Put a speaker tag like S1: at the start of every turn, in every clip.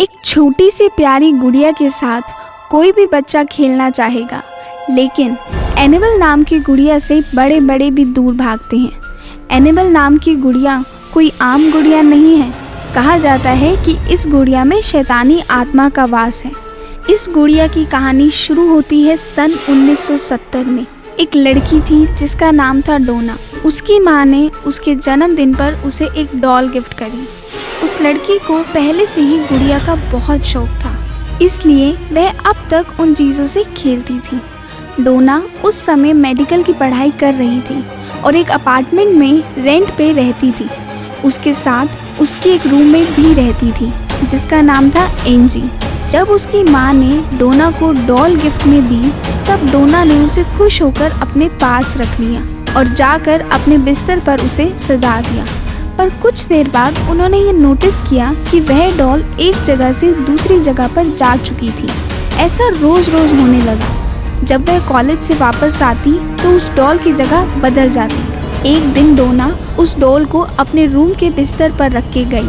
S1: एक छोटी सी प्यारी गुड़िया के साथ कोई भी बच्चा खेलना चाहेगा, लेकिन एनेबल नाम की गुड़िया से बड़े बड़े भी दूर भागते हैं। एनेबल नाम की गुड़िया कोई आम गुड़िया नहीं है। कहा जाता है कि इस गुड़िया में शैतानी आत्मा का वास है। इस गुड़िया की कहानी शुरू होती है सन 1970 में। एक लड़की थी जिसका नाम था डोना। उसकी माँ ने उसके जन्मदिन पर उसे एक डॉल गिफ्ट करी। उस लड़की को पहले से ही गुड़िया का बहुत शौक था, इसलिए वह अब तक उन चीज़ों से खेलती थी। डोना उस समय मेडिकल की पढ़ाई कर रही थी और एक अपार्टमेंट में रेंट पे रहती थी। उसके साथ उसकी एक रूममेट भी रहती थी जिसका नाम था एंजी। जब उसकी माँ ने डोना को डॉल गिफ्ट में दी, तब डोना ने उसे खुश होकर अपने पास रख लिया और जाकर अपने बिस्तर पर उसे सजा दिया। पर कुछ देर बाद उन्होंने ये नोटिस किया कि वह डॉल एक जगह से दूसरी जगह पर जा चुकी थी। ऐसा रोज रोज होने लगा। जब वह कॉलेज से वापस आती तो उस डॉल की जगह बदल जाती। एक दिन डोना उस डॉल को अपने रूम के बिस्तर पर रख के गई।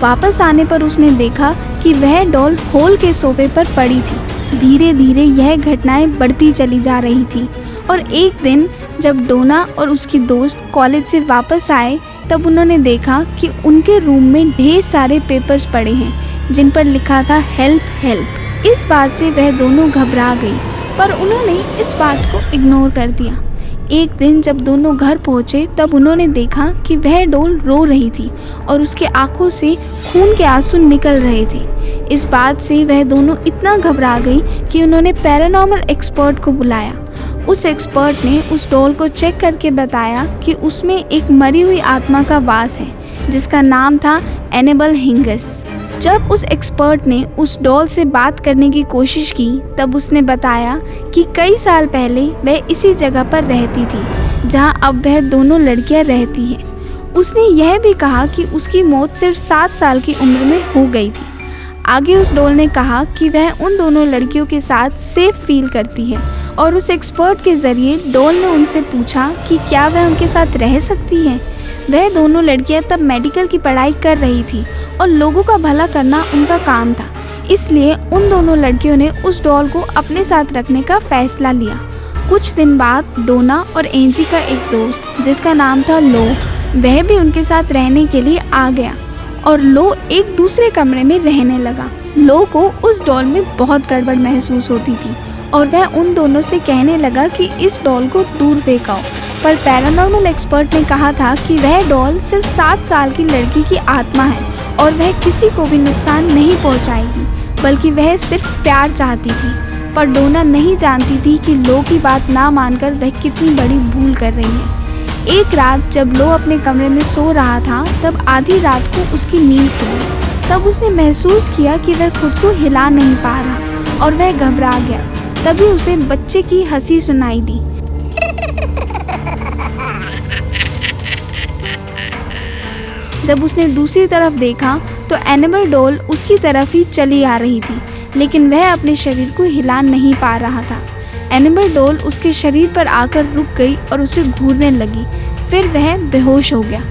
S1: वापस आने पर उसने देखा कि वह डॉल हॉल के सोफे पर पड़ी थी। धीरे धीरे यह घटनाएं बढ़ती चली जा रही थी और एक दिन जब डोना और उसकी दोस्त कॉलेज से वापस आए, तब उन्होंने देखा कि उनके रूम में ढेर सारे पेपर्स पड़े हैं जिन पर लिखा था हेल्प हेल्प। इस बात से वह दोनों घबरा गई, पर उन्होंने इस बात को इग्नोर कर दिया। एक दिन जब दोनों घर पहुंचे, तब उन्होंने देखा कि वह डॉल रो रही थी और उसके आंखों से खून के आंसू निकल रहे थे। इस बात से वह दोनों इतना घबरा गई कि उन्होंने पैरानॉर्मल एक्सपर्ट को बुलाया। उस एक्सपर्ट ने उस डॉल को चेक करके बताया कि उसमें एक मरी हुई आत्मा का वास है जिसका नाम था एनेबल हिंगस। जब उस एक्सपर्ट ने उस डॉल से बात करने की कोशिश की, तब उसने बताया कि कई साल पहले वह इसी जगह पर रहती थी जहां अब वह दोनों लड़कियां रहती हैं। उसने यह भी कहा कि उसकी मौत सिर्फ 7 साल की उम्र में हो गई थी। आगे उस डॉल ने कहा कि वह उन दोनों लड़कियों के साथ सेफ फील करती है और उस एक्सपर्ट के ज़रिए डॉल ने उनसे पूछा कि क्या वह उनके साथ रह सकती है। वह दोनों लड़कियां तब मेडिकल की पढ़ाई कर रही थी और लोगों का भला करना उनका काम था, इसलिए उन दोनों लड़कियों ने उस डॉल को अपने साथ रखने का फैसला लिया। कुछ दिन बाद डोना और एंजी का एक दोस्त जिसका नाम था लो, वह भी उनके साथ रहने के लिए आ गया और लो एक दूसरे कमरे में रहने लगा। लो को उस डॉल में बहुत गड़बड़ महसूस होती थी और वह उन दोनों से कहने लगा कि इस डॉल को दूर फेंकाओ, पर पैरानॉर्मल एक्सपर्ट ने कहा था कि वह डॉल सिर्फ 7 साल की लड़की की आत्मा है और वह किसी को भी नुकसान नहीं पहुंचाएगी, बल्कि वह सिर्फ प्यार चाहती थी। पर डोना नहीं जानती थी कि लो की बात ना मानकर वह कितनी बड़ी भूल कर रही है। एक रात जब लो अपने कमरे में सो रहा था, तब आधी रात को उसकी नींद खुली। तब उसने महसूस किया कि वह खुद को हिला नहीं पा रहा और वह घबरा गया। तभी उसे बच्चे की हंसी सुनाई दी। जब उसने दूसरी तरफ देखा तो एनेबल डॉल उसकी तरफ ही चली आ रही थी, लेकिन वह अपने शरीर को हिला नहीं पा रहा था। एनेबल डॉल उसके शरीर पर आकर रुक गई और उसे घूरने लगी। फिर वह बेहोश हो गया।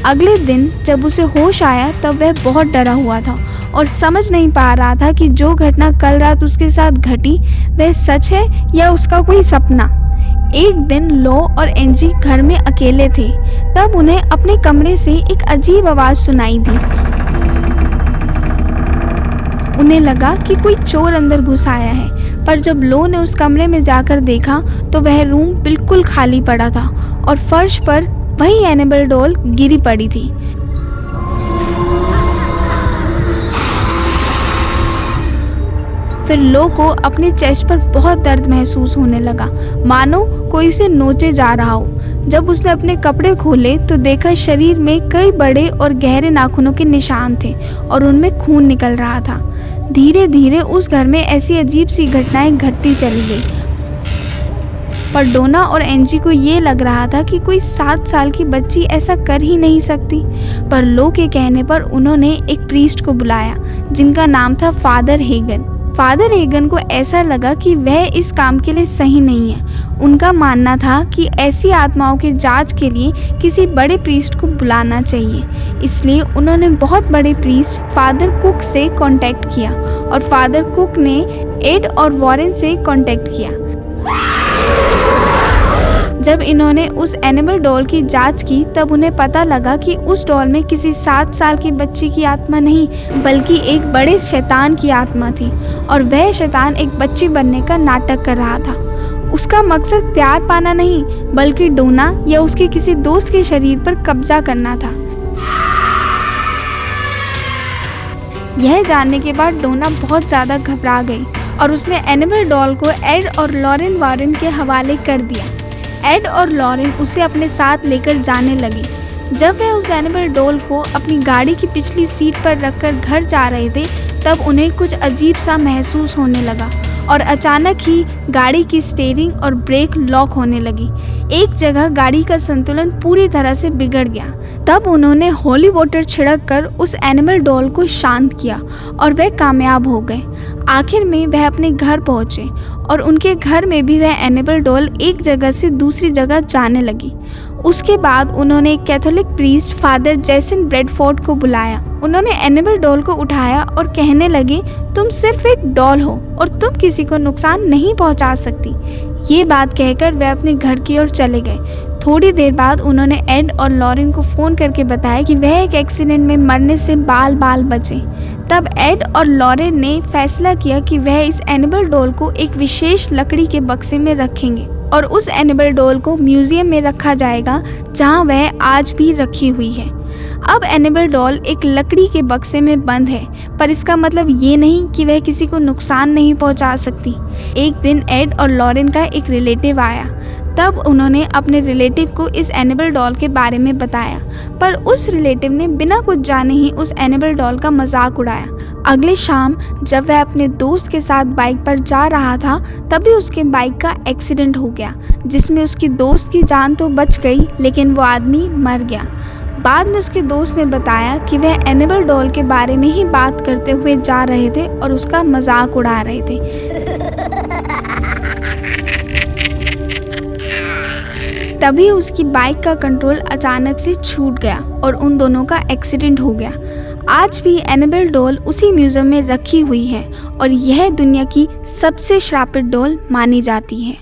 S1: अगले दिन जब उसे होश आया, तब वह बहुत डरा हुआ था और समझ नहीं पा रहा था कि जो घटना कल रात उसके साथ घटी वह सच है या उसका कोई सपना। एक दिन लो और एंजी घर में अकेले थे। तब उन्हें अपने कमरे से एक अजीब आवाज़ सुनाई दी। उन्हें लगा कि कोई चोर अंदर घुस आया है, पर जब लो ने उस कमरे में जाकर देखा तो वह रूम बिल्कुल खाली पड़ा था और फर्श पर वही एनेबल डॉल गिरी पड़ी थी। फिर लो को अपने चेस्ट पर बहुत दर्द महसूस होने लगा, मानो कोई इसे नोचे जा रहा हो। जब उसने अपने कपड़े खोले तो देखा शरीर में कई बड़े और गहरे नाखूनों के निशान थे और उनमें खून निकल रहा था। धीरे धीरे उस घर में ऐसी अजीब सी घटनाएं घटती चली गई। पर डोना और एंजी को ये लग रहा था कि कोई 7 साल की बच्ची ऐसा कर ही नहीं सकती। पर लो के कहने पर उन्होंने एक प्रीस्ट को बुलाया जिनका नाम था फादर हेगन। फादर हेगन को ऐसा लगा कि वह इस काम के लिए सही नहीं है। उनका मानना था कि ऐसी आत्माओं के जांच के लिए किसी बड़े प्रीस्ट को बुलाना चाहिए। इसलिए उन्होंने बहुत बड़े प्रीस्ट फादर कुक से कांटेक्ट किया और फादर कुक ने एड और वॉरेन से कांटेक्ट किया। जब इन्होंने उस एनिमल डॉल की जांच की तब उन्हें पता लगा कि उस डॉल में किसी 7 साल के बच्चे की आत्मा नहीं बल्कि एक बड़े शैतान की आत्मा थी और वह शैतान एक बच्ची बनने का नाटक कर रहा था। उसका मकसद प्यार पाना नहीं बल्कि डोना या उसके किसी दोस्त के शरीर पर कब्जा करना था। यह जानने के बाद डोना बहुत ज़्यादा घबरा गई और उसने एनिमल डॉल को एड और लॉरेन वॉरेन के हवाले कर दिया। एड और लॉरेन उसे अपने साथ लेकर जाने लगी। जब वह उस एनिमल डॉल को अपनी गाड़ी की पिछली सीट पर रखकर घर जा रहे थे तब उन्हें कुछ अजीब सा महसूस होने लगा और अचानक ही गाड़ी की स्टीयरिंग और ब्रेक लॉक होने लगी। एक जगह गाड़ी का संतुलन पूरी तरह से बिगड़ गया। तब उन्होंने होली वाटर छिड़क कर उस एनिमल डॉल को शांत किया और वह कामयाब हो गए। आखिर में वह अपने घर पहुंचे और उनके घर में भी वह एनिमल डॉल एक जगह से दूसरी जगह जाने लगी। उसके बाद उन्होंने एक कैथोलिक प्रीस्ट फादर जैसन ब्रेडफोर्ड को बुलाया। उन्होंने एनिमल डॉल को उठाया और कहने लगे, तुम सिर्फ एक डॉल हो और तुम किसी को नुकसान नहीं पहुंचा सकती। ये बात कहकर वे अपने घर की ओर चले गए। थोड़ी देर बाद उन्होंने एड और लॉरेन को फ़ोन करके बताया कि वह एक एक्सीडेंट में मरने से बाल बाल बचे। तब एड और लॉरेन ने फैसला किया कि वह इस एनिमल डॉल को एक विशेष लकड़ी के बक्से में रखेंगे और उस एनिमल डॉल को म्यूजियम में रखा जाएगा जहां वह आज भी रखी हुई है। अब एनिमल डॉल एक लकड़ी के बक्से में बंद है पर इसका मतलब ये नहीं कि वह किसी को नुकसान नहीं पहुंचा सकती। एक दिन एड और लॉरेन का एक रिलेटिव आया। तब उन्होंने अपने रिलेटिव को इस एनिमल डॉल के बारे में बताया पर उस रिलेटिव ने बिना कुछ जाने ही उस एनिमल डॉल का मजाक उड़ाया। अगले शाम जब वह अपने दोस्त के साथ बाइक पर जा रहा था तभी उसके बाइक का एक्सीडेंट हो गया जिसमें उसकी दोस्त की जान तो बच गई लेकिन वो आदमी मर गया। बाद में उसके दोस्त ने बताया कि वह एनिमल डॉल के बारे में ही बात करते हुए जा रहे थे और उसका मजाक उड़ा रहे थे। तभी उसकी बाइक का कंट्रोल अचानक से छूट गया और उन दोनों का एक्सीडेंट हो गया। आज भी एनिमल डॉल उसी म्यूजियम में रखी हुई है और यह दुनिया की सबसे श्रापित डॉल मानी जाती है।